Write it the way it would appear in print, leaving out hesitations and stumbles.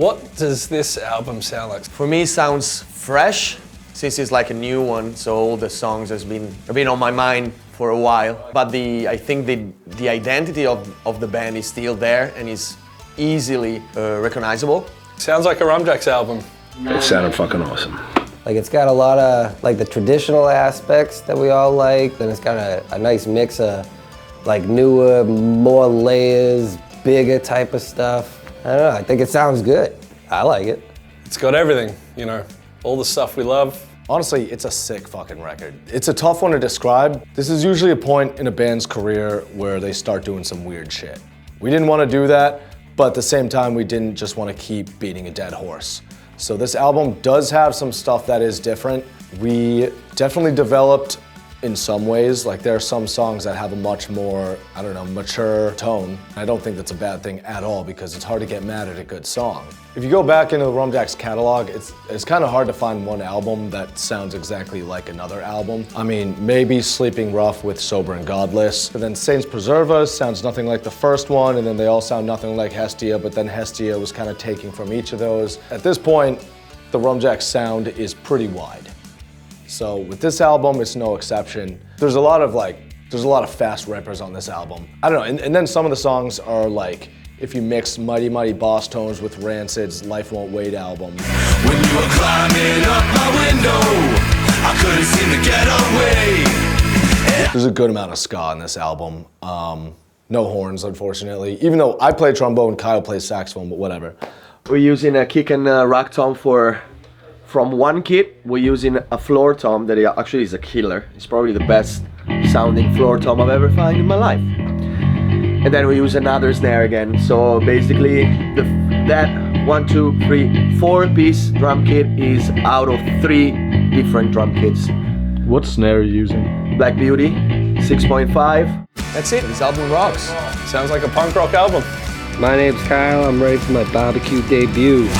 What does this album sound like? For me, it sounds fresh, since it's like a new one, so all the songs have been on my mind for a while. But I think the identity of the band is still there and is easily recognizable. Sounds like a Rumjacks album. It sounded fucking awesome. Like it's got a lot of like the traditional aspects that we all like, then it's got a nice mix of like newer, more layers, bigger type of stuff. I don't know, I think it sounds good. I like it. It's got everything, you know, all the stuff we love. Honestly, it's a sick fucking record. It's a tough one to describe. This is usually a point in a band's career where they start doing some weird shit. We didn't want to do that, but at the same time, we didn't just want to keep beating a dead horse. So this album does have some stuff that is different. We definitely developed in some ways. Like there are some songs that have a much more, I don't know, mature tone. I don't think that's a bad thing at all because it's hard to get mad at a good song. If you go back into the Rumjacks catalog, it's kind of hard to find one album that sounds exactly like another album. I mean, maybe Sleeping Rough with Sober and Godless, but then Saints Preserve Us sounds nothing like the first one, and then they all sound nothing like Hestia, but then Hestia was kind of taking from each of those. At this point, the Rumjacks sound is pretty wide. So with this album, it's no exception. There's a lot of fast rippers on this album. I don't know, and then some of the songs are like, if you mix Mighty Mighty Boss Tones with Rancid's Life Won't Wait album. When you were climbing up my window, I couldn't seem to get away. There's a good amount of ska in this album. No horns, unfortunately. Even though I play trombone, Kyle plays saxophone, but whatever. We're using a kick and rack tom from one kit. We're using a floor tom that actually is a killer. It's probably the best sounding floor tom I've ever found in my life. And then we use another snare again. So basically, that 1, 2, 3, 4-piece drum kit is out of 3 different drum kits. What snare are you using? Black Beauty, 6.5. That's it, this album rocks. Sounds like a punk rock album. My name's Kyle, I'm ready for my barbecue debut.